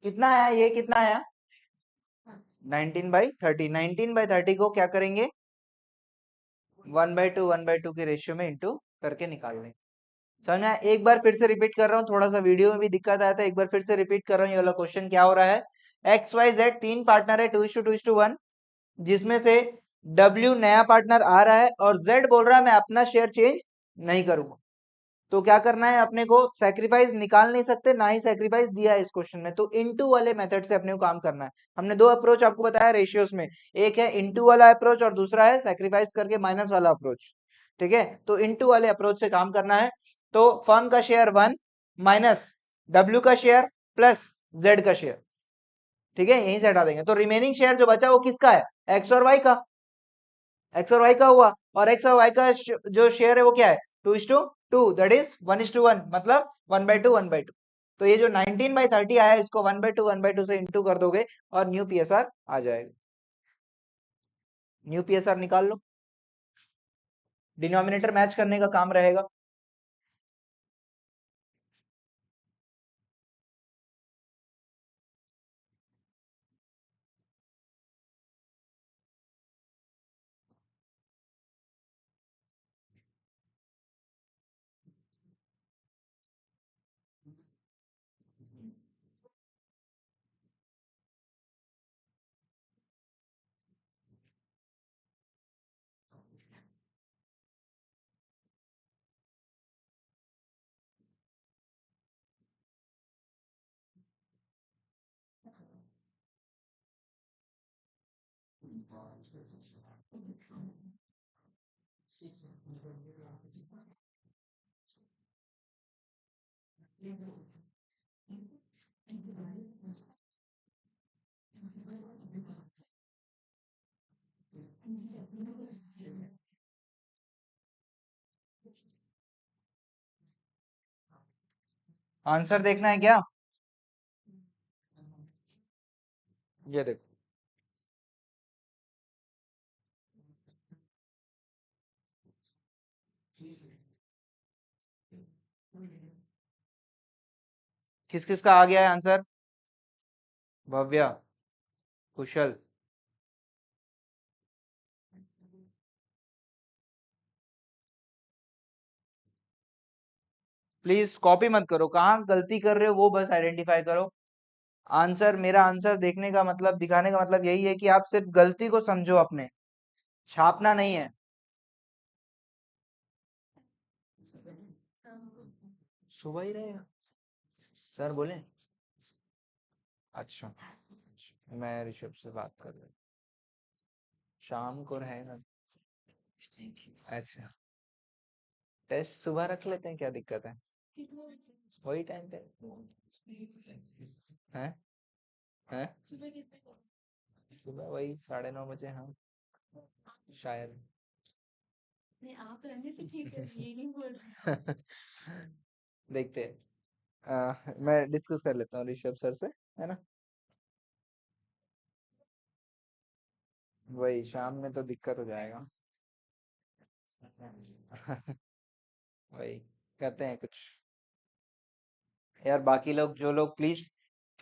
कितना आया, ये कितना आया 19/30। 19/30 को क्या करेंगे 1/2 के रेशियो में इंटू करके निकाल लेंगे। समझ में आया? एक बार फिर से रिपीट कर रहा हूँ, थोड़ा सा वीडियो में भी दिक्कत आया था, एक बार फिर से रिपीट कर रहा हूँ। ये वाला क्वेश्चन क्या हो रहा है, एक्स वाई जेड तीन पार्टनर है 2:2:1, जिसमें से डब्ल्यू नया पार्टनर आ रहा है और जेड बोल रहा है मैं अपना शेयर चेंज नहीं करूंगा। तो क्या करना है अपने को, सैक्रिफाइस निकाल नहीं सकते, ना ही सैक्रिफाइस दिया है इस क्वेश्चन में, तो इनटू वाले मेथड से अपने को काम करना है। हमने दो अप्रोच आपको बताया रेशियोज में, एक है इनटू वाला अप्रोच और दूसरा है सैक्रिफाइस करके माइनस वाला अप्रोच। ठीक है, तो इनटू वाले अप्रोच से काम करना है। तो फर्म का शेयर 1 माइनस डब्ल्यू का शेयर प्लस जेड का शेयर। ठीक है, यहीं से हटा देंगे, तो रिमेनिंग शेयर जो बचा वो किसका है, एक्स और वाई का, एक्स और वाई का हुआ। और एक्स और वाई का जो शेयर है वो क्या है 2:2, दैट इज 1:1, मतलब 1/2 तो ये जो 19/30 आया है इसको 1/2 से इंटू कर दोगे और न्यू पीएसआर आ जाएगा। न्यू पीएसआर निकाल लो, डिनोमिनेटर मैच करने का काम रहेगा। आंसर देखना है क्या, ये देखो किस किस का आ गया है answer, Bhavya, Kusal, please copy मत करो, कहाँ गलती कर रहे हो वो बस आइडेंटिफाई करो। आंसर, मेरा आंसर देखने का मतलब, दिखाने का मतलब यही है कि आप सिर्फ गलती को समझो, अपने छापना नहीं है। सुबह ही रहेगा, सर बोले। अच्छा, मैं ऋषभ से बात कर रहा हूँ, शाम को रहेगा। अच्छा, टेस्ट सुबह रख लेते हैं, क्या दिक्कत है, वही टाइम पे है। हैं सुबह वही 9:30 बजे, हाँ शायद। नहीं, आप रहने से ठीक है, ये नहीं बोल रहे। देखते हैं, मैं डिस्कस कर लेता हूँ ऋषभ सर से, है ना। वही शाम में तो दिक्कत हो जाएगा। वही करते हैं कुछ। यार बाकी लोग, जो लोग प्लीज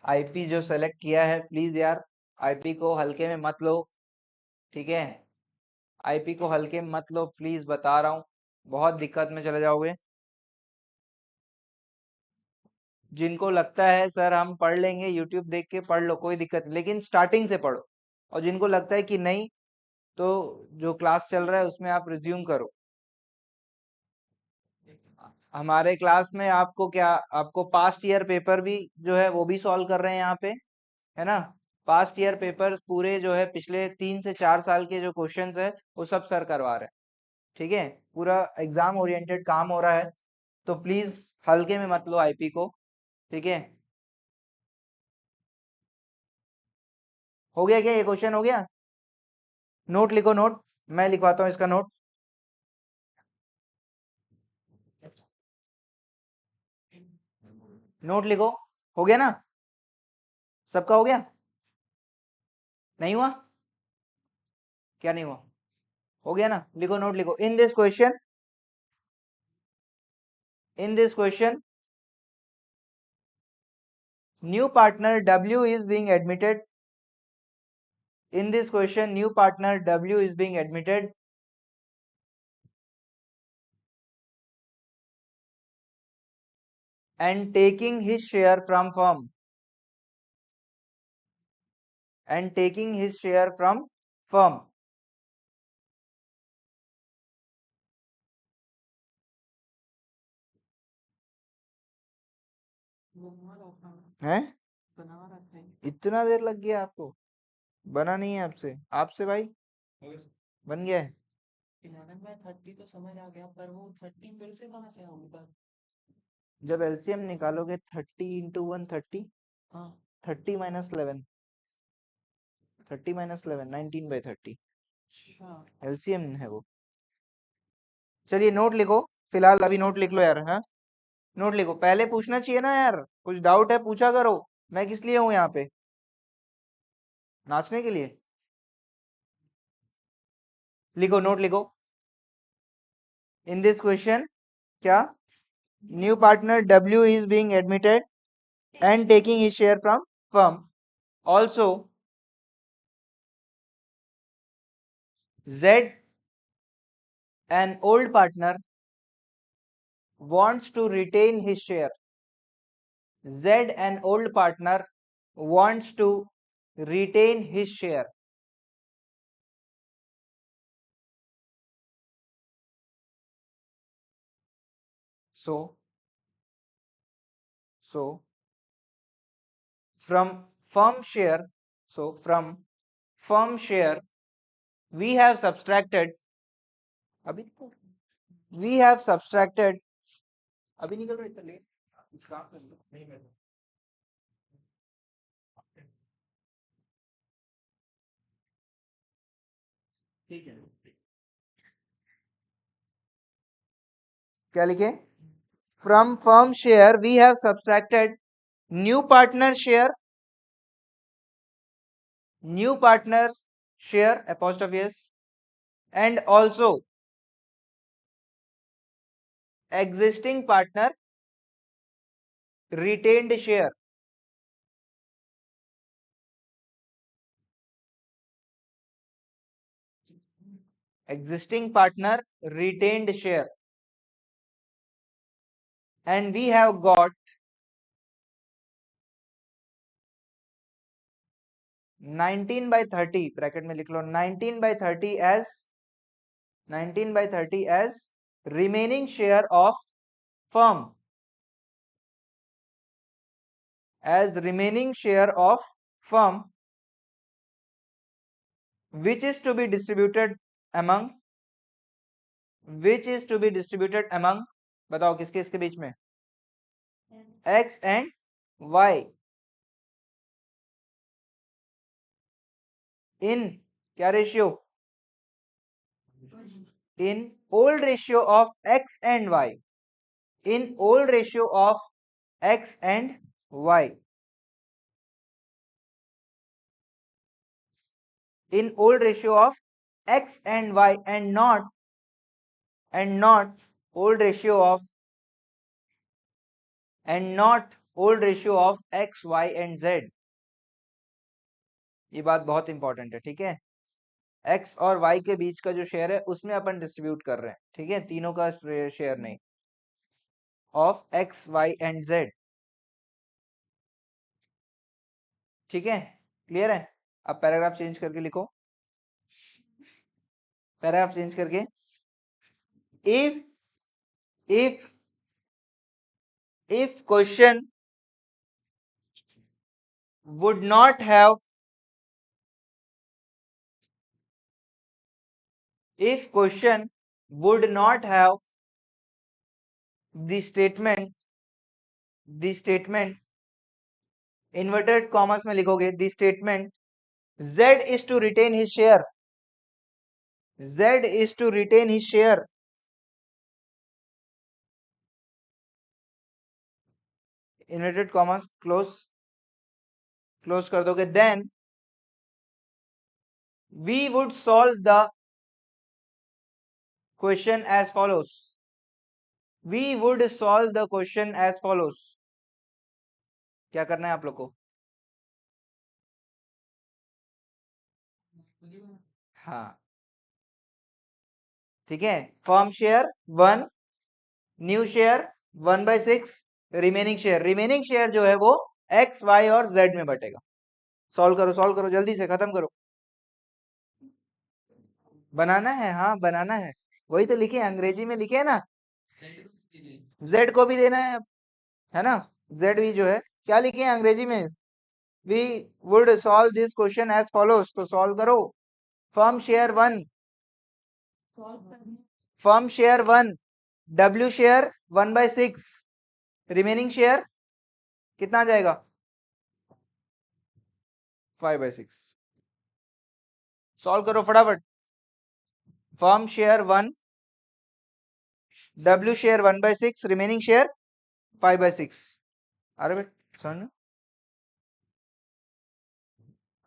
आईपी जो सेलेक्ट किया है, प्लीज यार आईपी को हल्के में मत लो, ठीक है। आईपी को हल्के में मत लो प्लीज, बता रहा हूँ, बहुत दिक्कत में चले जाओगे। जिनको लगता है सर हम पढ़ लेंगे, यूट्यूब देख के पढ़ लो, कोई दिक्कत नहीं, लेकिन स्टार्टिंग से पढ़ो। और जिनको लगता है कि नहीं, तो जो क्लास चल रहा है उसमें आप रिज्यूम करो। हमारे क्लास में आपको क्या, आपको पास्ट ईयर पेपर भी जो है वो भी सॉल्व कर रहे हैं यहाँ पे, है ना। पास्ट ईयर पेपर पूरे जो है पिछले 3 से 4 साल के जो क्वेश्चंस है वो सब सर करवा रहे हैं, ठीक है। पूरा एग्जाम ओरिएंटेड काम हो रहा है, तो प्लीज हल्के में मत लो आईपी को, ठीक है। हो गया क्या, ये क्वेश्चन हो गया। नोट लिखो, नोट, मैं लिखवाता हूँ इसका नोट। नोट लिखो, हो गया ना, सबका हो गया, नहीं हुआ, क्या नहीं हुआ, हो गया ना, लिखो, नोट लिखो। In this question New partner W is being admitted. In this question, new partner W is being admitted and taking his share from firm. And taking his share from firm. हैं? इतना देर लग गया आपको? बना नहीं है आपसे? आपसे भाई बन गया है? 11/30 तो समझ आ गया, पर वो 30 फिर से कहाँ से आऊंगा? जब एलसीएम निकालोगे 30 इंटू 130, हाँ 30 माइनस 11, 30 माइनस 11 19/30 एलसीएम है वो। चलिए नोट लिखो, फिलहाल अभी नोट लिख लो यार। हाँ नोट लिखो, पहले पूछना चाहिए ना यार, कुछ डाउट है पूछा करो। मैं किस लिए हूँ यहाँ पे? नाचने के लिए? लिखो, नोट लिखो। इन दिस क्वेश्चन क्या? New partner W is being admitted and taking his share from firm. Also, Z, an old partner, wants to retain his share. Z, an old partner, wants to retain his share. So from firm share, we have subtracted. अभी we have subtracted. अभी निकल रहा इतना late? नहीं मैं ठीक है। क्या लिखे? From firm share we have subtracted new partner share, new partners share apostrophe s, and also existing partner retained share. Existing partner retained share, and we have got 19/30 bracket में लिख लो 19/30 as remaining share of firm, as remaining share of firm, which is to be distributed among, बताओ किसके इसके बीच में? X and Y in क्या ratio? In old ratio of X and Y, in old ratio of X and Y, in old ratio of X and Y, and not old ratio of X, Y and Z. ये बात बहुत important है, ठीक है? X और Y के बीच का जो शेयर है उसमें अपन डिस्ट्रीब्यूट कर रहे हैं, ठीक है? तीनों का शेयर नहीं, of X, Y and Z, ठीक है? क्लियर है? अब पैराग्राफ चेंज करके लिखो, पैराग्राफ चेंज करके, if question would not have, if question would not have the statement inverted commas में लिखोगे the statement Z is to retain his share, Z is to retain his share, inverted commas close कर दोगे, then we would solve the question as follows, we would solve the question as follows, क्या करना है आप लोग को? हाँ ठीक है। Firm share 1, new share 1/6, remaining share जो है वो एक्स वाई और जेड में बटेगा। सॉल्व करो जल्दी से, खत्म करो। बनाना है, हाँ बनाना है, वही तो लिखे हैं, अंग्रेजी में लिखे है ना। जेड को भी देना है ना। जेड भी जो है, क्या लिखे हैं अंग्रेजी में? We would solve this question as follows, तो सॉल्व करो। Firm share 1, W share 1/6, remaining share कितना आ जाएगा? 5/6। सॉल्व करो फटाफट। Firm share 1, W share 1/6, remaining share 5/6। अरे बेट समझ में,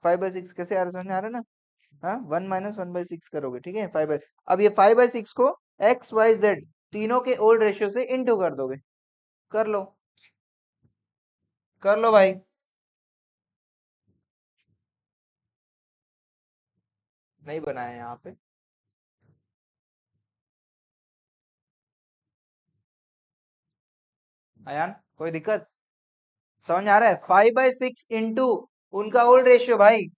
5/6 कैसे आ रहा है, समझ में आ रहा है ना? हाँ 1 - 1/6 करोगे, ठीक है। अब ये 5/6 को एक्स वाई जेड तीनों के ओल्ड रेशियो से इंटू कर दोगे। कर लो, कर लो भाई। नहीं बनाया यहाँ पे। अयान कोई दिक्कत? समझ आ रहा है? 5/6 इंटू उनका ओल्ड रेशियो भाई।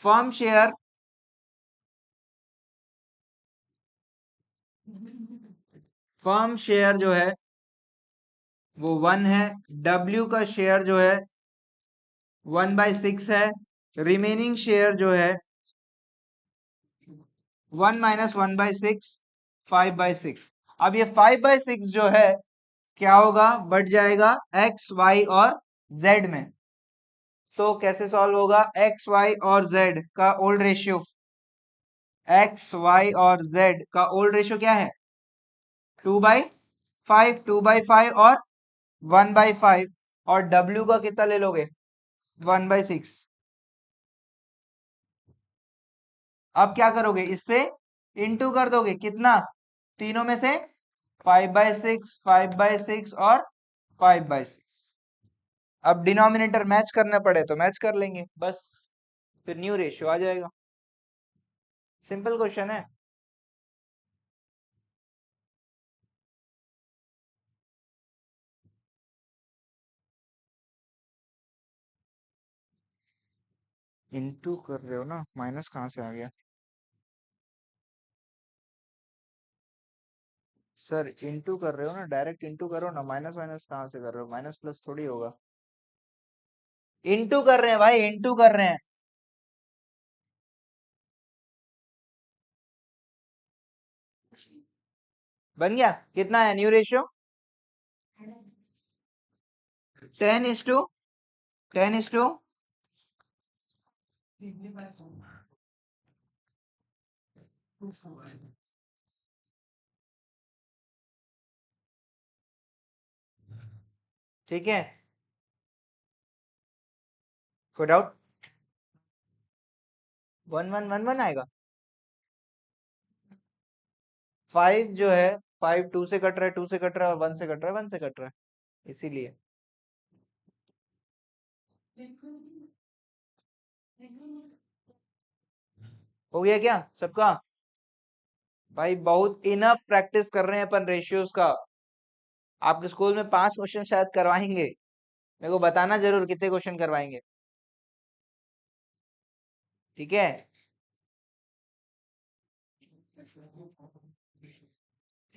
फर्म शेयर, जो है वो 1 है, डब्ल्यू का शेयर जो है 1/6 है, रिमेनिंग शेयर जो है 1 - 1/6, 5/6। अब ये 5/6 जो है क्या होगा, बढ़ जाएगा एक्स वाई और जेड में। तो कैसे सॉल्व होगा? एक्स वाई और जेड का ओल्ड रेशियो, एक्स वाई और जेड का ओल्ड रेशियो क्या है? 2/5, 2/5 और 1/5। और डब्ल्यू का कितना ले लोगे? 1/6। अब क्या करोगे, इससे इंटू कर दोगे, कितना? तीनों में से 5/6, 5/6 और 5/6। अब डिनोमिनेटर मैच करना पड़े तो मैच कर लेंगे बस, फिर न्यू रेशियो आ जाएगा। सिंपल क्वेश्चन है। इंटू कर रहे हो ना, माइनस कहाँ से आ गया? सर इंटू कर रहे हो ना, डायरेक्ट इंटू करो ना, माइनस माइनस कहाँ से कर रहे हो? माइनस प्लस थोड़ी होगा। इंटू कर रहे हैं भाई, इंटू कर रहे हैं। बन गया, कितना है न्यू रेशियो? 10:, 10:, ठीक है। कोई डाउट? 1 - 1 - 1 आएगा। 5 जो है, 5 2 से कट रहा है, 2 से कट रहा है, और 1 से कट रहा है, 1 से कट रहा है, इसीलिए। हो गया क्या सबका? भाई बहुत इनफ प्रैक्टिस कर रहे हैं अपन रेशियोज का। आपके स्कूल में 5 क्वेश्चन शायद करवाएंगे, मेरे को बताना जरूर कितने क्वेश्चन करवाएंगे, ठीक है।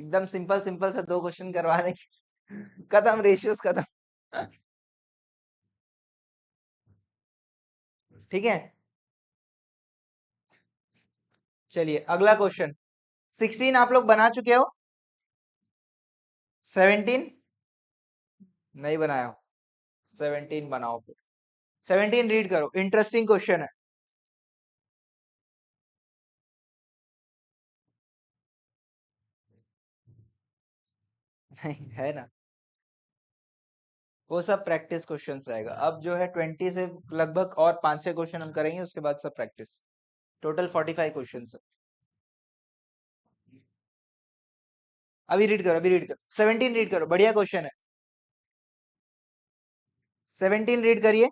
एकदम सिंपल सिंपल से 2 क्वेश्चन करवा देंगे, खत्म रेशियोज खत्म। ठीक है, चलिए अगला क्वेश्चन। 16 आप लोग बना चुके हो? 17 नहीं बनाया हो? 17 बनाओ फिर। 17 रीड करो, इंटरेस्टिंग क्वेश्चन है। नहीं है ना, वो सब प्रैक्टिस क्वेश्चंस रहेगा। अब जो है 20 से लगभग और 5-6 क्वेश्चन हम करेंगे, उसके बाद सब प्रैक्टिस। टोटल 45 क्वेश्चन है। अभी रीड करो, अभी रीड करो, 17 रीड करो, बढ़िया क्वेश्चन है। 17 रीड करिए।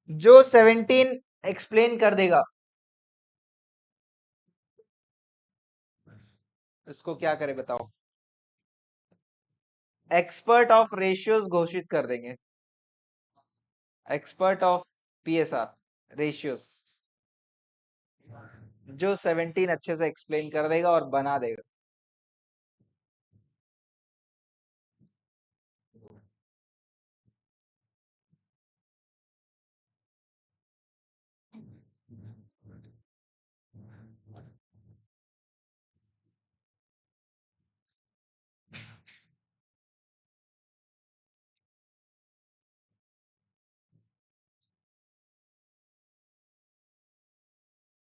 जो 17 एक्सप्लेन कर देगा इसको क्या करे बताओ? एक्सपर्ट ऑफ रेशियोज घोषित कर देंगे। एक्सपर्ट ऑफ पीएसआर रेशियोज, जो 17 अच्छे से एक्सप्लेन कर देगा और बना देगा।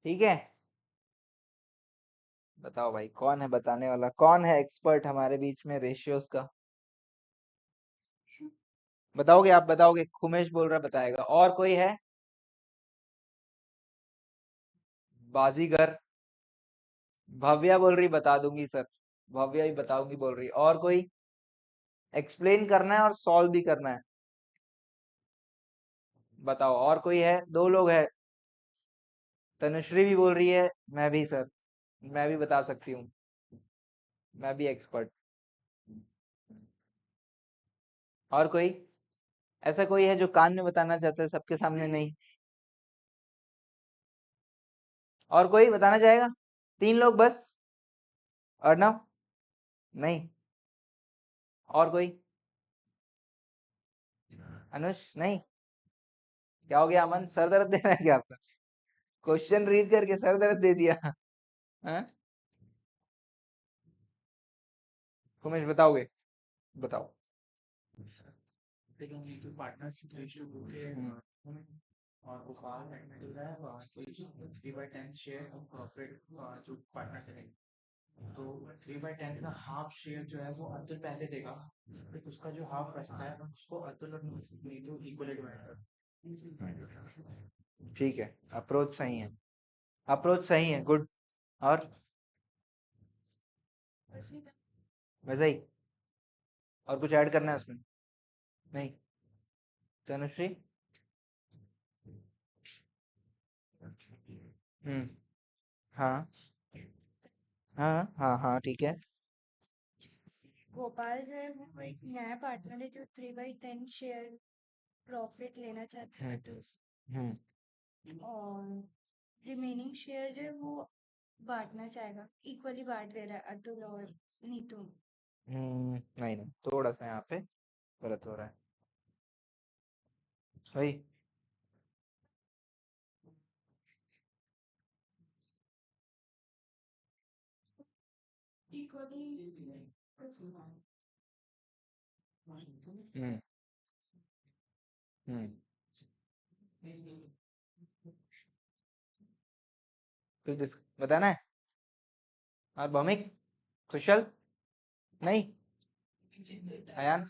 ठीक है, बताओ भाई कौन है बताने वाला, कौन है एक्सपर्ट हमारे बीच में रेशियोज का? बताओगे आप, बताओगे? खुमेश बोल रहा बताएगा। और कोई है? बाजीगर भव्या बोल रही बता दूंगी सर, भव्या ही बताऊंगी बोल रही। और कोई? एक्सप्लेन करना है और सॉल्व भी करना है। बताओ और कोई है? दो लोग है। तनुश्री भी बोल रही है, मैं भी सर, मैं भी बता सकती हूँ, मैं भी एक्सपर्ट। और कोई? ऐसा कोई है जो कान में बताना चाहता है सबके सामने? नहीं। और कोई बताना चाहेगा? तीन लोग बस। अर्णव? नहीं। और कोई? अनुष? नहीं। क्या हो गया अमन, सर दर्द दे रहा है क्या आपका? क्वेश्चन रीड करके सर दर्द दे दिया? हाँ? उमेश बताओगे? बताओ। और वो फार मिल रहा है 3/10 शेयर ऑफ प्रॉफिट जो पार्टनर से लेंगे, तो 3/10 का हाफ शेयर जो है वो अतुल पहले देगा, फिर उसका जो हाफ बचता है उसको अतुल और नीतू इक्वली डिवाइड कर। ठीक है, अप्रोच सही है, अप्रोच सही है, गुड। और वैसे ही? और कुछ ऐड करना है उसमें? नहीं। तनुश्री? हम्म। हाँ हाँ हाँ हाँ, ठीक है। गोपाल जो है वो एक नया पार्टनर है जो 3/10 शेयर प्रॉफिट लेना चाहता है अतुल से, हम्म। और रिमेनिंग शेयर जो है वो बांटना चाहेगा, इक्वली बांट दे रहा है अतुल और नीतू में। नहीं नहीं, थोड़ा सा यहाँ पे गलत हो रहा है। सही। इक्वली हम्म हम्म। कुछ बताना है? और भौमिक? कुशल? नहीं। अयान?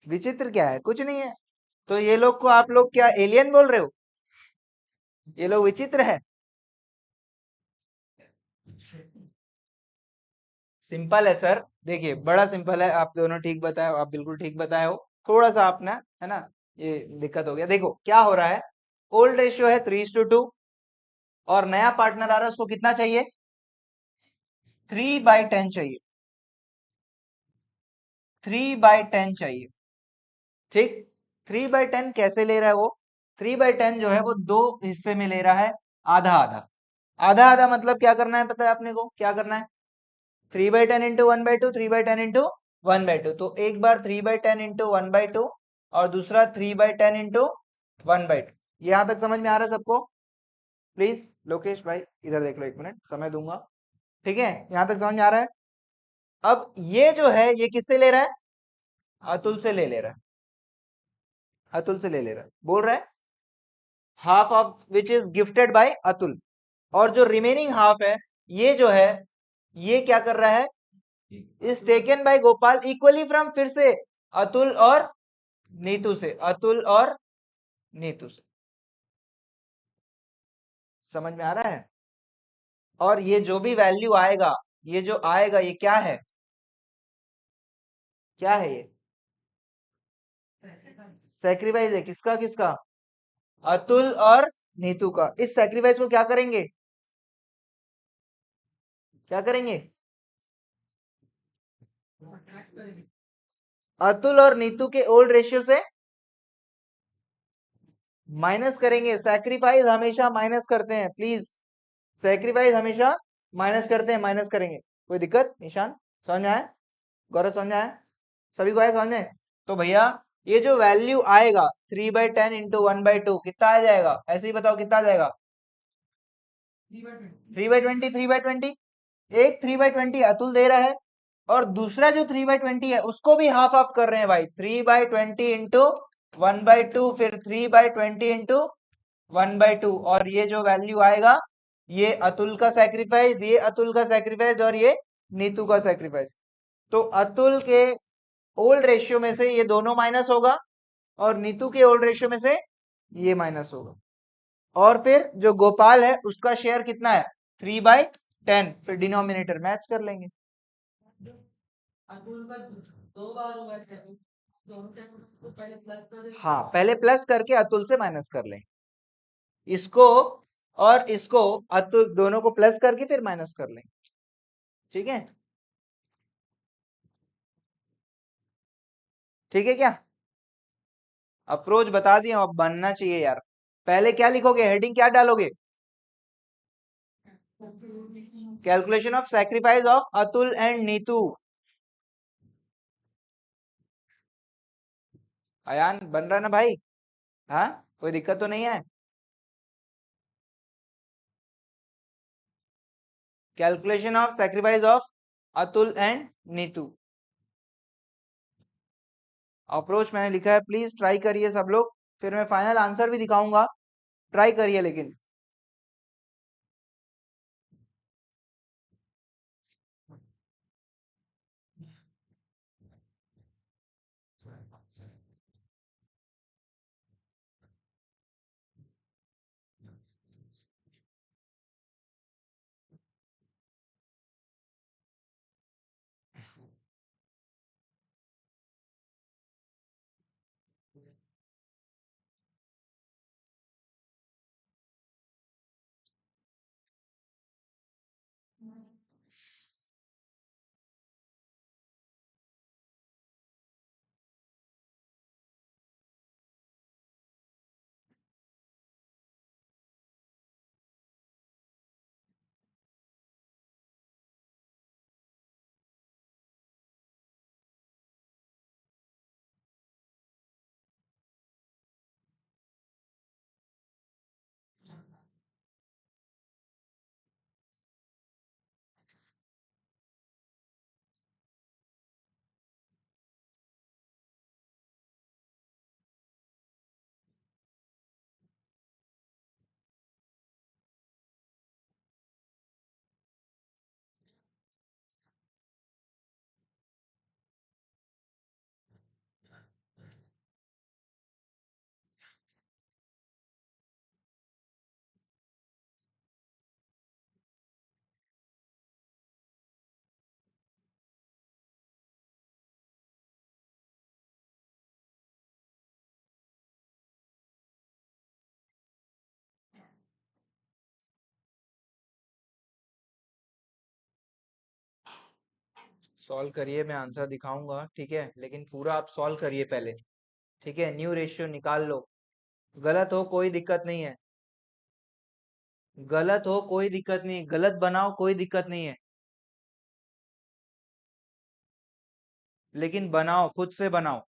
विचित्र क्या है? कुछ नहीं है। तो ये लोग को आप लोग क्या एलियन बोल रहे हो? ये लोग विचित्र है? सिंपल है सर, देखिए बड़ा सिंपल है। आप दोनों ठीक बताए हो, आप बिल्कुल ठीक बताए हो। थोड़ा सा अपना है ना ये दिक्कत हो गया। देखो क्या हो रहा है, ओल्ड रेशियो है 3:2 और नया पार्टनर आ रहा है, उसको कितना चाहिए? 3/10 चाहिए, 3/10 चाहिए। ठीक। 3/10 कैसे ले रहा है वो? 3/10 जो है वो दो हिस्से में ले रहा है, आधा आधा। आधा आधा मतलब क्या करना है पता है आपने को? क्या करना है? 3/10 इंटू 1/2, 3/10 इंटू 1/2। तो एक बार 3/10 इंटू 1/2 और दूसरा 3/10 इंटू 1/2। यहां तक समझ में आ रहा है सबको? प्लीज लोकेश भाई इधर देख लो, एक मिनट समय दूंगा। ठीक है, यहां तक समझ में आ रहा है? अब ये जो है ये किससे ले रहा है? अतुल से ले रहा है, अतुल से ले रहा है। बोल रहा है half of which is gifted bye Atul, और जो रिमेनिंग हाफ है ये जो है ये क्या कर रहा है? Is taken by Gopal equally from, फिर से अतुल और नीतू से, अतुल और नीतू से। समझ में आ रहा है? और ये जो भी वैल्यू आएगा, ये जो आएगा ये क्या है? क्या है ये? सैक्रिफाइस है किसका किसका? अतुल और नीतू का। इस सैक्रिफाइस को क्या करेंगे? क्या करेंगे? अतुल और नीतू के ओल्ड रेशियो से माइनस करेंगे। सैक्रिफाइस हमेशा माइनस करते हैं प्लीज, सैक्रिफाइस हमेशा माइनस करते हैं, माइनस करेंगे। कोई दिक्कत? निशान समझ में आया? गौरव समझ में आया? सभी को आया समझ में? तो भैया ये जो वैल्यू आएगा 3/10 इंटू 1/2 कितना आ जाएगा? ऐसे ही बताओ कितना आ जाएगा? 3/20 3/20। एक 3/20 अतुल दे रहा है और दूसरा जो 3/20 है उसको भी हाफ हाफ कर रहे हैं भाई। 3/20 इंटू 1/2 फिर 3/20 इंटू 1/2 और ये जो वैल्यू आएगा ये अतुल का सैक्रिफाइस, ये अतुल का सैक्रिफाइस और ये नीतू का सैक्रिफाइस। तो अतुल के ओल्ड रेशियो में से ये दोनों माइनस होगा और नीतू के ओल्ड रेशियो में से ये माइनस होगा। और फिर जो गोपाल है उसका शेयर कितना है? 3/10। फिर डिनोमिनेटर मैच कर लेंगे। हाँ पहले प्लस करके अतुल से माइनस कर लेंगे इसको, और इसको अतुल दोनों को प्लस करके फिर माइनस कर लेंगे। ठीक है? ठीक है क्या? अप्रोच बता दिया, अब बनना चाहिए यार। पहले क्या लिखोगे? हेडिंग क्या डालोगे? Calculation of sacrifice of Atul and Neetu. Ayaan बन रहा ना भाई? हाँ कोई दिक्कत तो नहीं है? Calculation of sacrifice of Atul and Neetu. Approach मैंने लिखा है, प्लीज ट्राई करिए सब लोग, फिर मैं फाइनल आंसर भी दिखाऊंगा। ट्राई करिए लेकिन। सॉल्व करिए, मैं आंसर दिखाऊंगा ठीक है, लेकिन पूरा आप सॉल्व करिए पहले। ठीक है? न्यू रेशियो निकाल लो, गलत हो कोई दिक्कत नहीं है, गलत हो कोई दिक्कत नहीं, गलत बनाओ कोई दिक्कत नहीं है, लेकिन बनाओ, खुद से बनाओ।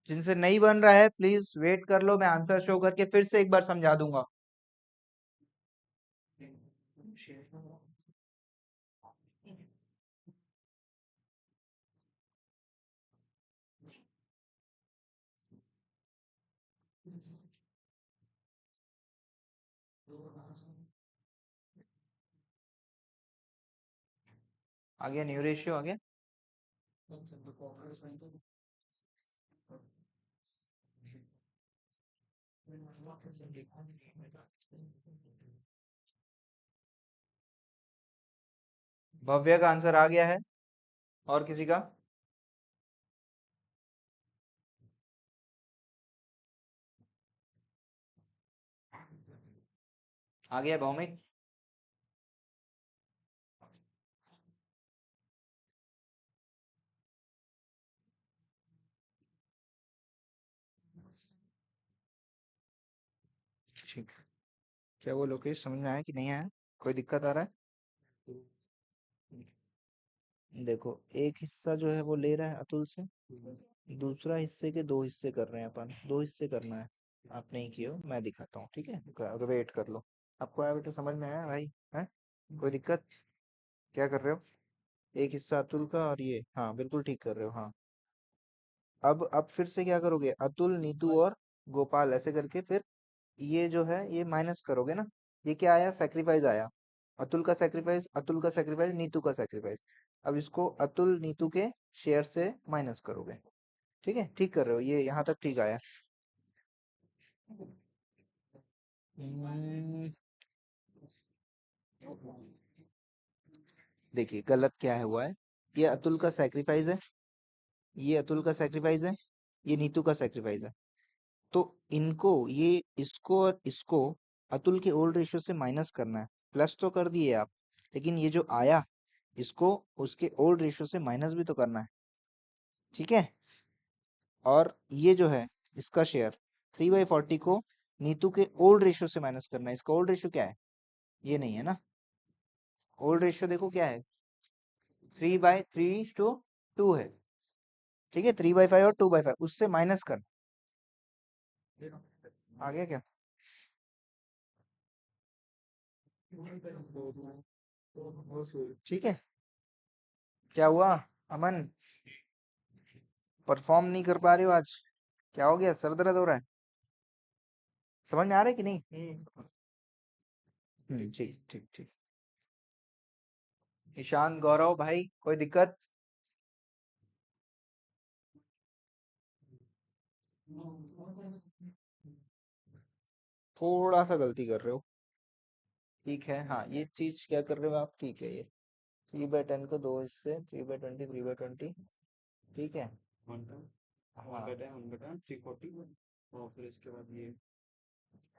जिनसे नहीं बन रहा है प्लीज वेट कर लो, मैं आंसर शो करके फिर से एक बार समझा दूंगा। आ गया न्यू रेशियो आ गया। भव्य का आंसर आ गया है, और किसी का? आ गया भौमिक? ठीक। क्या वो लोकेश समझ में आया कि नहीं आया? कोई दिक्कत आ रहा है? देखो, एक हिस्सा जो है वो ले रहा है अतुल से, दूसरा हिस्से के दो हिस्से कर रहे हैं अपन, दो हिस्से करना है। आप नहीं किए हो, मैं दिखाता हूँ, ठीक है? वेट कर लो। आपको आया बेटा, समझ में आया भाई? है कोई दिक्कत? क्या कर रहे हो? एक हिस्सा अतुल का, और ये, हाँ बिल्कुल ठीक कर रहे हो, हाँ। अब फिर से क्या करोगे? अतुल, नीतू और गोपाल ऐसे करके, फिर ये जो है ये माइनस करोगे ना। ये क्या आया? सैक्रिफाइस आया। अतुल का सैक्रिफाइस, अतुल का सैक्रिफाइस, नीतू का सैक्रिफाइस। अब इसको अतुल नीतू के शेयर से माइनस करोगे। ठीक है, ठीक कर रहे हो, ये यहाँ तक ठीक आया। हम्म, देखिए गलत क्या है हुआ है। ये अतुल का सैक्रिफाइस है, ये अतुल का सैक्रिफाइस है, ये नीतू का सैक्रिफाइस है। तो इनको, ये इसको और इसको अतुल के ओल्ड रेशियो से माइनस करना है। प्लस तो कर दिए आप, लेकिन ये जो आया इसको उसके ओल्ड रेशियो से माइनस भी तो करना है। ठीक है? और ये जो है इसका शेयर 3/40 को नीतू के ओल्ड रेशियो से माइनस करना है। इसका ओल्ड रेशियो क्या है? ये नहीं है ना। ओल्ड रेशियो देखो क्या है, 3/3:2 है। ठीक है, 3/5 और 2/5 उससे माइनस कर। आ गया क्या? ठीक है। क्या हुआ अमन? परफॉर्म नहीं कर पा रहे हो आज? क्या हो गया? सर दर्द हो रहा है? समझ में आ रहा है कि नहीं? ठीक ठीक ठीक। ईशान, गौरव भाई, कोई दिक्कत? थोड़ा सा गलती कर रहे हो। ठीक है, हाँ ये चीज क्या कर रहे हो आप? ठीक है, ये 3/10 को दो हिस्से, 3/20, 3/20। ठीक है, हाँ।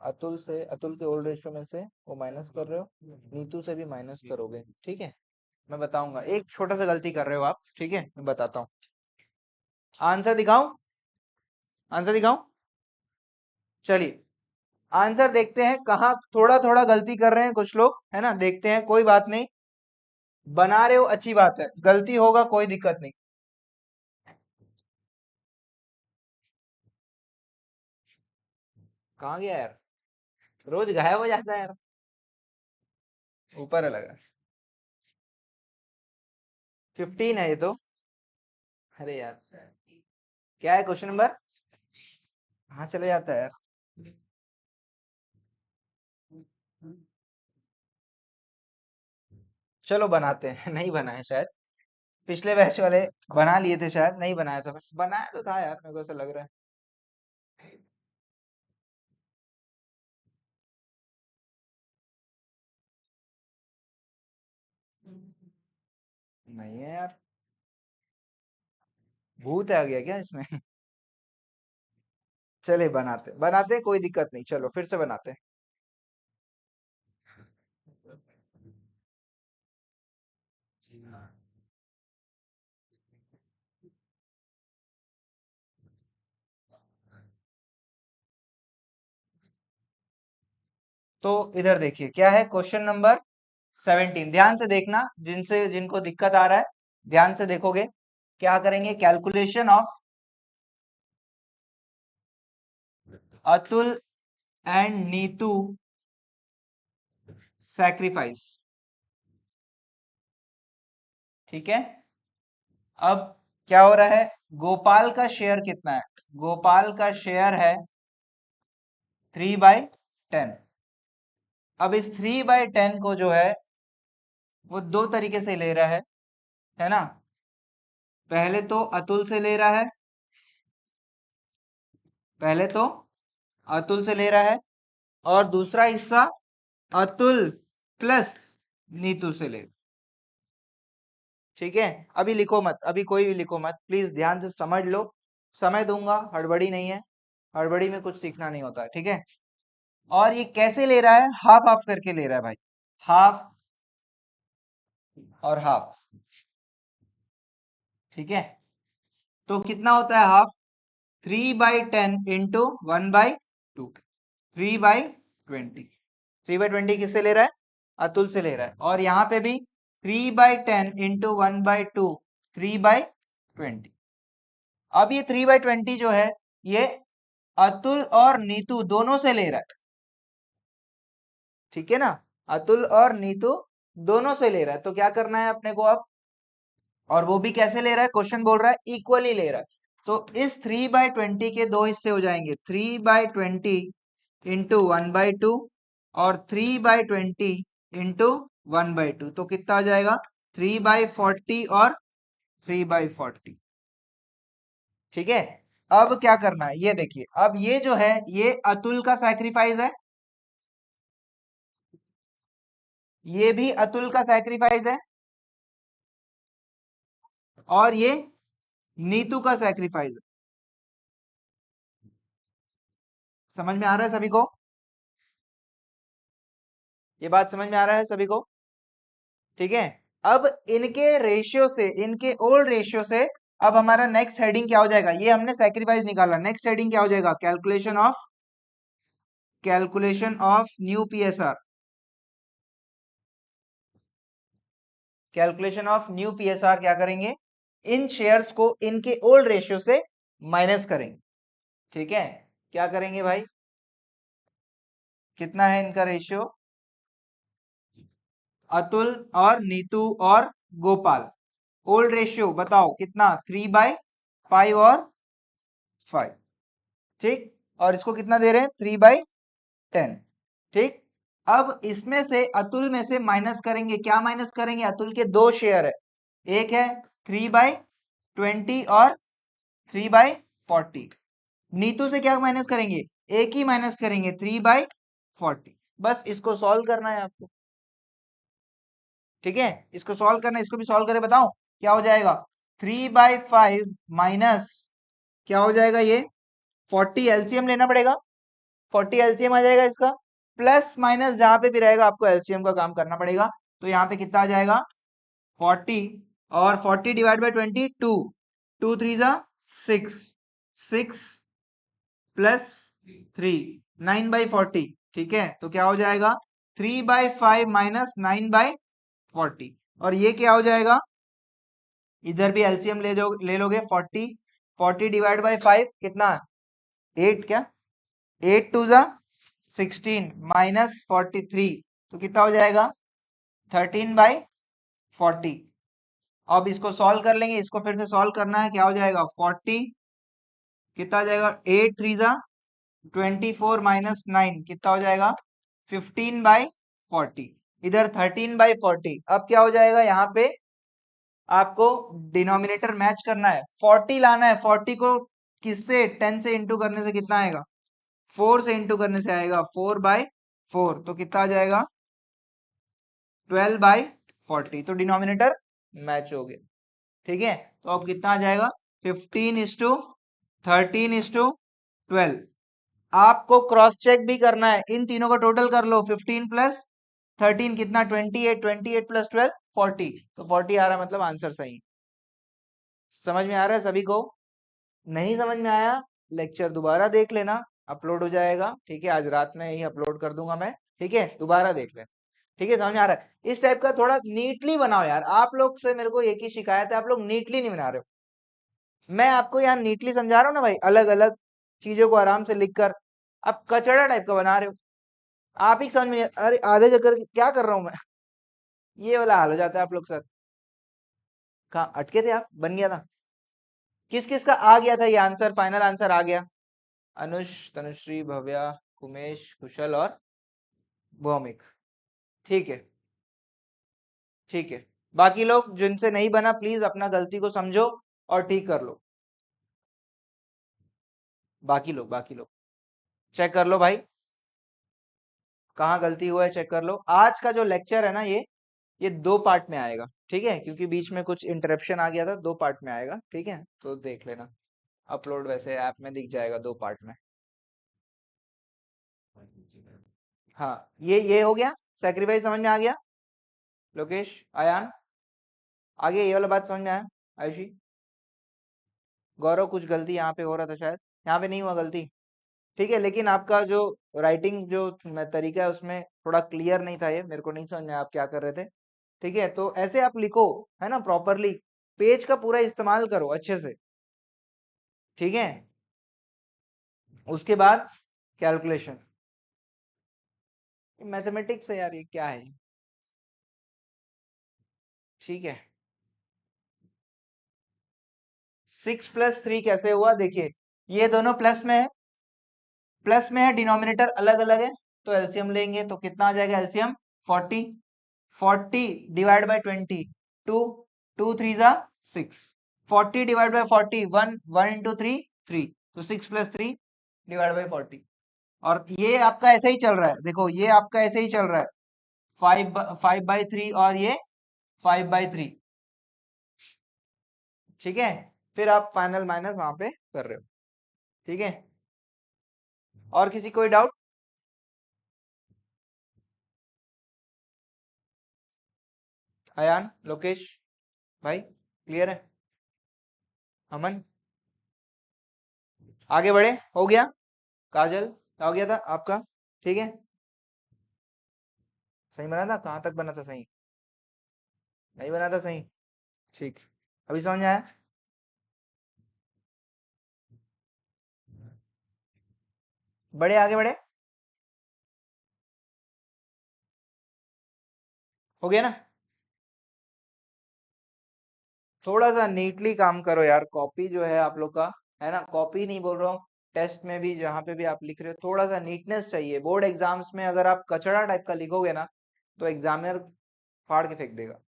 अतुल से, अतुल के ओल्ड रेशियो में से वो माइनस कर रहे हो, नीतू से भी माइनस करोगे। ठीक है, मैं बताऊंगा। एक छोटा सा गलती कर रहे हो आप, ठीक है, मैं बताता हूँ। आंसर दिखाऊं? आंसर दिखाऊं? चलिए, आंसर देखते हैं। कहाँ थोड़ा थोड़ा गलती कर रहे हैं कुछ लोग, है ना? देखते हैं, कोई बात नहीं। बना रहे हो अच्छी बात है, गलती होगा कोई दिक्कत नहीं। कहाँ गया यार? रोज गायब हो जाता है यार। ऊपर है लगा। 15 है ये तो। अरे यार, क्या है क्वेश्चन नंबर? हाँ, चले जाता है यार। चलो बनाते हैं। नहीं बनाए शायद, पिछले बैच वाले बना लिए थे शायद, नहीं बनाया था। बनाया तो था यार, मेरे को ऐसा लग रहा है। नहीं है यार, भूत आ गया क्या इसमें? चले बनाते बनाते, कोई दिक्कत नहीं, चलो फिर से बनाते। तो इधर देखिए क्या है, क्वेश्चन नंबर 17। ध्यान से देखना, जिनसे जिनको दिक्कत आ रहा है ध्यान से देखोगे। क्या करेंगे? Calculation of Atul and Neetu sacrifice. ठीक है, अब क्या हो रहा है? गोपाल का शेयर कितना है? गोपाल का शेयर है 3/10। अब इस 3/10 को जो है वो दो तरीके से ले रहा है ना? पहले तो अतुल से ले रहा है, पहले तो अतुल से ले रहा है, और दूसरा हिस्सा अतुल प्लस नीतू से ले। ठीक है, अभी लिखो मत, अभी कोई भी लिखो मत, प्लीज ध्यान से समझ लो, समय दूंगा, हड़बड़ी नहीं है, हड़बड़ी में कुछ सीखना नहीं होता है। ठीक है, और ये कैसे ले रहा है, हाफ हाफ करके ले रहा है भाई, हाफ और हाफ। ठीक है, तो कितना होता है हाफ, 3/10 इंटू 1/2, 3/20। 3/20 किससे ले रहा है, अतुल से ले रहा है, और यहाँ पे भी 3/10 इंटू 1/2, 3/20। अब ये 3/20 जो है ये अतुल और नीतू दोनों से ले रहा है। ठीक है ना, अतुल और नीतू दोनों से ले रहा है, तो क्या करना है अपने को अब, और वो भी कैसे ले रहा है, क्वेश्चन बोल रहा है इक्वली ले रहा है, तो इस 3/20 के दो हिस्से हो जाएंगे, 3/20 इंटू 1/2 और 3/20 इंटू 1/2, तो कितना हो जाएगा 3/40 और 3/40। ठीक है, अब क्या करना है, ये देखिए, अब ये जो है ये अतुल का सैक्रिफाइस है, ये भी अतुल का सैक्रिफाइस है, और ये नीतू का सैक्रिफाइस है। समझ में आ रहा है सभी को, ये बात समझ में आ रहा है सभी को। ठीक है, अब इनके रेशियो से, इनके ओल्ड रेशियो से अब हमारा नेक्स्ट हेडिंग क्या हो जाएगा, ये हमने सैक्रिफाइस निकाला, नेक्स्ट हेडिंग क्या हो जाएगा, calculation of new PSR, calculation of new PSR क्या करेंगे, इन शेयर्स को इनके ओल्ड रेशियो से माइनस करेंगे। ठीक है, क्या करेंगे भाई, कितना है इनका रेशियो, अतुल और नीतू और गोपाल, ओल्ड रेशियो बताओ कितना, 3/5 और 5। ठीक, और इसको कितना दे रहे हैं, 3/10। ठीक, अब इसमें से अतुल में से माइनस करेंगे, क्या माइनस करेंगे, अतुल के दो शेयर है, एक है 3/20 और 3/40। नीतू से क्या माइनस करेंगे, एक ही माइनस करेंगे, 3/40। बस इसको सॉल्व करना है आपको। ठीक है, इसको सॉल्व करना है, इसको भी सॉल्व करके बताओ क्या हो जाएगा, 3/5 माइनस क्या हो जाएगा, ये 40 एलसीएम लेना पड़ेगा, 40 एलसीएम आ जाएगा इसका, प्लस माइनस जहां पे भी रहेगा आपको एलसीएम का काम करना पड़ेगा, तो यहाँ पे कितना आ जाएगा 40, और 40 डिवाइड बाई 20, 2, 2 3 जा 6, 6 प्लस 3, 9/40। ठीक है, तो क्या हो जाएगा 3/5 माइनस 9/40, और ये क्या हो जाएगा, इधर भी एलसीएम ले लोगे, 40, 40 डिवाइड बाई 5 कितना, 8, क्या 8 2 जा 16 माइनस 43, तो कितना हो जाएगा 13/40। अब इसको सॉल्व कर लेंगे, इसको फिर से सॉल्व करना है, क्या हो जाएगा 40, कितना हो जाएगा 8 3 जा 24 माइनस 9 कितना हो जाएगा 15/40, इधर 13/40। अब क्या हो जाएगा, यहाँ पे आपको डिनोमिनेटर मैच करना है, 40 लाना है, 40 को किससे 10 से इंटू करने से कितना आएगा, 4 से इंटू करने से आएगा 4/4, तो कितना आ जाएगा 12/40, तो डिनोमिनेटर मैच हो गया। ठीक है, तो अब कितना आ जाएगा 15:13:12। आपको क्रॉस चेक भी करना है, इन तीनों का टोटल कर लो, 15 प्लस 13 कितना 28, 28 प्लस 12 40, तो 40 आ रहा है, मतलब आंसर सही। समझ में आ रहा है सभी को, नहीं समझ में आया लेक्चर दोबारा देख लेना, अपलोड हो जाएगा। ठीक है, आज रात में ही अपलोड कर दूंगा मैं। ठीक है, दोबारा देख लेना। ठीक है, समझ में आ रहा है, इस टाइप का थोड़ा नीटली बनाओ यार, आप लोग से मेरे को एक ही शिकायत है, आप लोग नीटली नहीं बना रहे हो। मैं आपको यहाँ नीटली समझा रहा हूँ ना भाई, अलग अलग चीजों को आराम से लिख कर, आप कचड़ा टाइप का बना रहे हो, आप ही समझ में नहीं, अरे आधे चक्कर क्या कर रहा हूँ मैं, ये वाला हाल हो जाता है आप लोग के साथ। कहाँ अटके थे आप, बन गया था, किस किस का आ गया था ये आंसर, फाइनल आंसर आ गया, अनुष, तनुश्री, भव्या, कुमेश, कुशल और भौमिक। ठीक है, ठीक है, बाकी लोग जिनसे नहीं बना प्लीज अपना गलती को समझो, और ठीक कर लो। बाकी लोग चेक कर लो भाई, कहाँ गलती हुआ है चेक कर लो। आज का जो लेक्चर है ना, ये 2 पार्ट में आएगा, ठीक है, क्योंकि बीच में कुछ इंटरप्शन आ गया था, 2 पार्ट में आएगा, ठीक है, तो देख लेना। अपलोड वैसे ऐप में दिख जाएगा 2 पार्ट में। हाँ, ये हो गया, सैक्रिफाइस समझ में आ गया। लोकेश, आयान, आगे ये वाला बात समझ में आया। आयुषी, गौरव, कुछ गलती यहाँ पे हो रहा था शायद, यहाँ पे नहीं हुआ गलती, ठीक है, लेकिन आपका जो राइटिंग जो तरीका है उसमें थोड़ा क्लियर नहीं था, ये मेरे को नहीं समझ में आया आप क्या कर रहे थे, ठीक है, तो ऐसे आप लिखो, है ना, प्रॉपरली पेज का पूरा इस्तेमाल करो अच्छे से, ठीक है। उसके बाद कैलकुलेशन, मैथमेटिक्स है यार, ये क्या है, ठीक है। 6+3 कैसे हुआ, देखिए ये दोनों प्लस में है, डिनोमिनेटर अलग अलग है, तो एलसीएम लेंगे तो कितना आ जाएगा एलसीएम, 40, 40 डिवाइड बाय 20, 2, 2 3 जा 6, 40 डिवाइड बाय 40, 1, 1 into 3, 3, तो 6+3 डिवाइड बाय 40, और ये आपका ऐसे ही चल रहा है, देखो ये आपका ऐसे ही चल रहा है, 5/3 और ये 5/3, ठीक है, फिर आप फाइनल माइनस वहां पे कर रहे हो, ठीक है। और किसी कोई डाउट? अयान, लोकेश भाई, क्लियर है? अमन, आगे बढ़े, हो गया। काजल, क्या हो गया था आपका, ठीक है, सही बना था, कहाँ तक बना था सही, नहीं बना था सही, ठीक, अभी समझ में आया। बढ़े, आगे बढ़े, हो गया ना। थोड़ा सा नीटली काम करो यार, कॉपी जो है आप लोग का, है ना, कॉपी नहीं बोल रहा हूँ, टेस्ट में भी जहाँ पे भी आप लिख रहे हो थोड़ा सा नीटनेस चाहिए। बोर्ड एग्जाम्स में अगर आप कचड़ा टाइप का लिखोगे ना, तो एग्जामिनर फाड़ के फेंक देगा,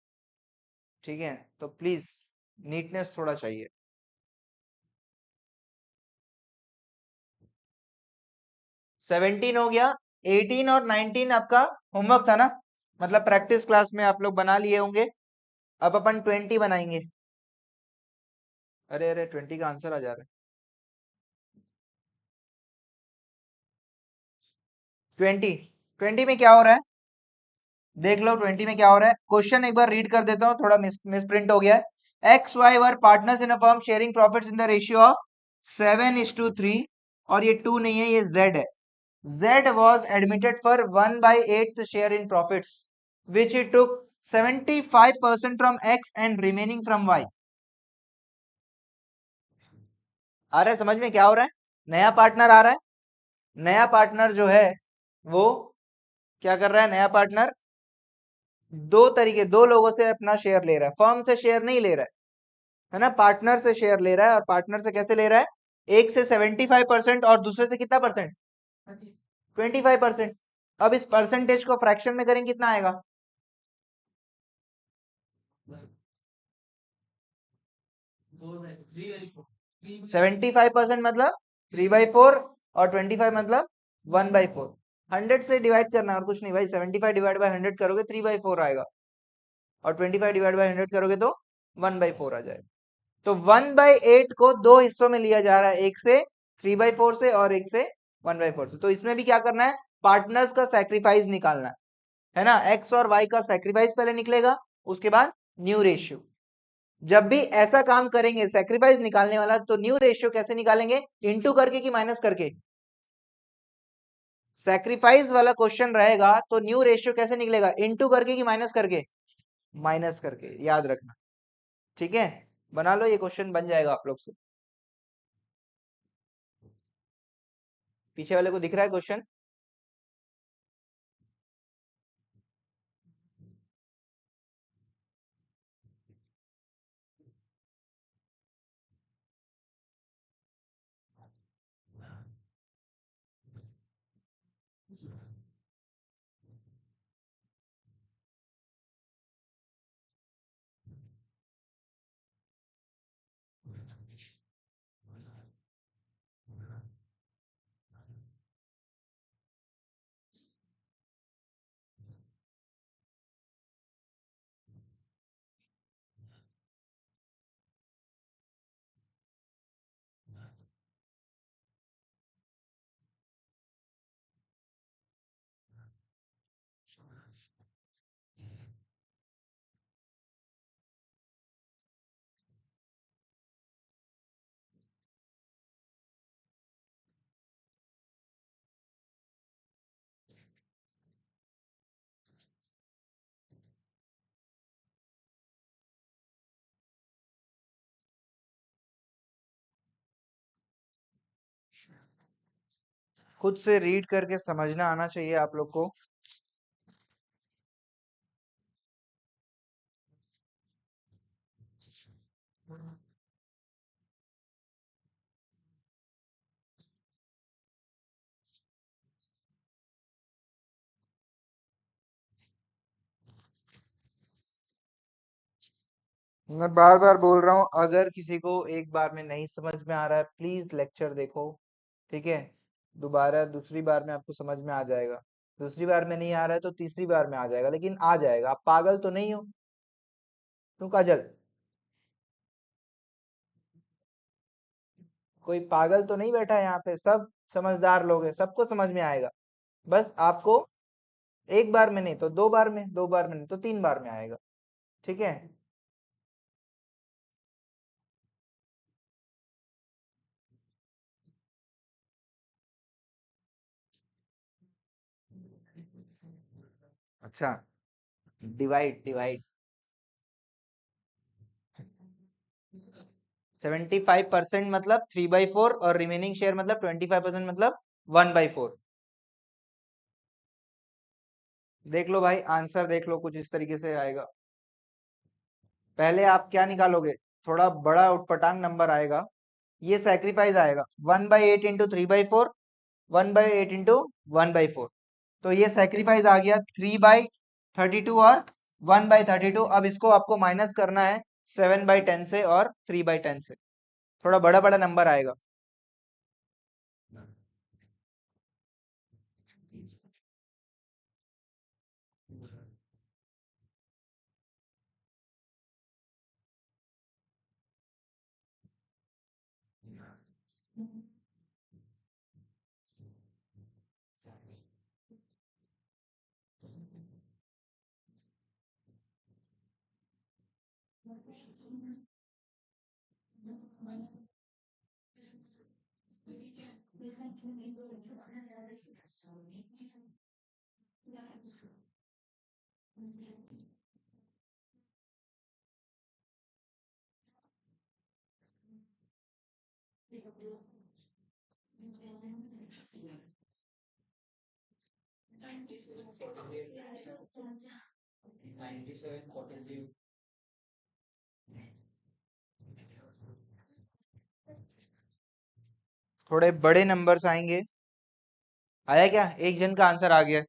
ठीक है, तो प्लीज नीटनेस थोड़ा चाहिए। 17 हो गया, 18 और 19 आपका होमवर्क था ना, मतलब प्रैक्टिस क्लास में आप लोग बना लिए होंगे। अब अपन 20 बनाएंगे। अरे अरे, 20 का आंसर आ जा रहा है। 20, 20 में क्या हो रहा है, देख लो 20 में क्या हो रहा है, क्वेश्चन एक बार रीड कर देता हूँ, थोड़ा मिस प्रिंट हो गया है। X why were partners in a firm sharing profits in the ratio of 7:3, और ये 2 नहीं है, ये Z है। Z was admitted for 1/8 share in profits, which he took 75% from X and remaining from Y. आ रहा है समझ में क्या हो रहा है? नया पार्टनर आ रहा है, नया पार्टनर जो है वो क्या कर रहा है, नया पार्टनर दो लोगों से अपना शेयर ले रहा है, फर्म से शेयर नहीं ले रहा है ना, पार्टनर से शेयर ले रहा है, और पार्टनर से कैसे ले रहा है, एक से 75% और दूसरे से कितना परसेंट, 25%। अब इस परसेंटेज को फ्रैक्शन में करेंगे कितना आएगा, 75% मतलब 3/4, और 25 मतलब 1/4, 100 से डिवाइड करना और कुछ नहीं भाई, 75 डिवाइड बाय 100 करोगे 3/4 आएगा, और 25 डिवाइड बाय 100 करोगे तो 1/4 आ जाएगा। तो 1/8 को दो हिस्सों में लिया जा रहा है, एक से 3/4 से और एक से 1/4 से। तो इसमें भी क्या करना है, पार्टनर्स का सैक्रिफाइस निकालना है ना, एक्स और वाई का सैक्रिफाइस पहले निकलेगा, उसके बाद न्यू रेशियो। जब भी ऐसा काम करेंगे सैक्रिफाइस निकालने वाला, तो न्यू रेशियो कैसे निकालेंगे, इनटू करके कि माइनस करके, सैक्रिफाइस वाला क्वेश्चन रहेगा तो न्यू रेशियो कैसे निकलेगा, इनटू करके कि माइनस करके, माइनस करके, याद रखना, ठीक है, बना लो, ये क्वेश्चन बन जाएगा आप लोग से। पीछे वाले को दिख रहा है क्वेश्चन? खुद से रीड करके समझना आना चाहिए आप लोग को। मैं बार बार बोल रहा हूँ, अगर किसी को एक बार में नहीं समझ में आ रहा है प्लीज लेक्चर देखो, ठीक है? दोबारा दूसरी बार में आपको समझ में आ जाएगा, दूसरी बार में नहीं आ रहा है तो तीसरी बार में आ जाएगा, लेकिन आ जाएगा। आप पागल तो नहीं हो? क्यों काजल, कोई पागल तो नहीं बैठा है यहाँ पे? सब समझदार लोग हैं, सबको समझ में आएगा। बस आपको एक बार में नहीं तो दो बार में, दो बार में नहीं तो तीन बार में आएगा, ठीक है? अच्छा, डिवाइड डिवाइड 75% मतलब 3/4 और रिमेनिंग शेयर मतलब 25% मतलब 1/4। देख लो भाई, आंसर देख लो, कुछ इस तरीके से आएगा। पहले आप क्या निकालोगे, थोड़ा बड़ा उटपटांग नंबर आएगा, ये सैक्रिफाइस आएगा 1/8 इंटू 3/4, 1/8 इंटू 1/4। तो ये सैक्रिफाइस आ गया 3/32 और 1/32। अब इसको आपको माइनस करना है 7/10 से और 3/10 से, थोड़ा बड़ा बड़ा नंबर आएगा। थोड़े बड़े नंबर्स आएंगे। आया क्या? एक जन का आंसर आ गया।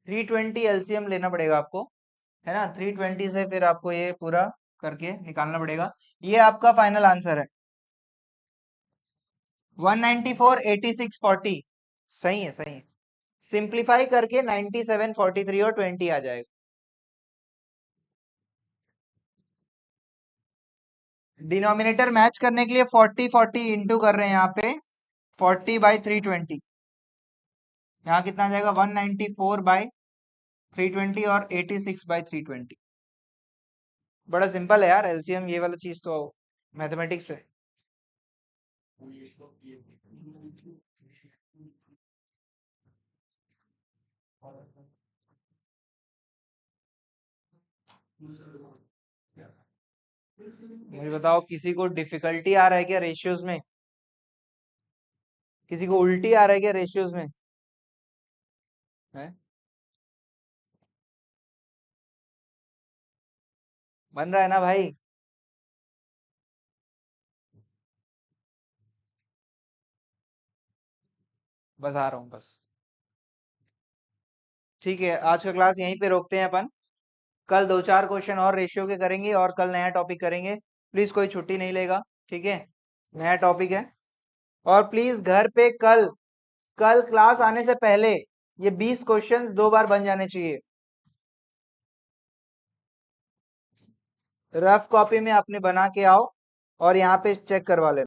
थ्री 320 एलसीएम लेना पड़ेगा आपको, है ना? 320 से फिर आपको ये पूरा करके निकालना पड़ेगा। ये आपका फाइनल आंसर है 194 86 40। सही है, सही है। सिंप्लीफाई करके 97 43 और 20 आ जाएगा। डिनोमिनेटर मैच करने के लिए 40 40 इंटू कर रहे हैं यहाँ पे, 40/320। यहाँ कितना आ जाएगा 194/320 और 86/320। बड़ा सिंपल है यार एलसीएम, ये वाला चीज तो मैथमेटिक्स है। मुझे बताओ, किसी को डिफिकल्टी आ रहा है क्या रेशियोज में? किसी को उल्टी आ रहा है क्या रेशियोज में? है बन रहा है ना भाई? बस आ रहा हूँ बस। ठीक है, आज का क्लास यहीं पे रोकते हैं अपन। कल 2-4 क्वेश्चन और रेशियो के करेंगे और कल नया टॉपिक करेंगे। प्लीज कोई छुट्टी नहीं लेगा, ठीक है? नया टॉपिक है। और प्लीज घर पे कल कल क्लास आने से पहले ये 20 क्वेश्चंस 2 बार बन जाने चाहिए। रफ कॉपी में अपने बना के आओ और यहाँ पे चेक करवा लेना।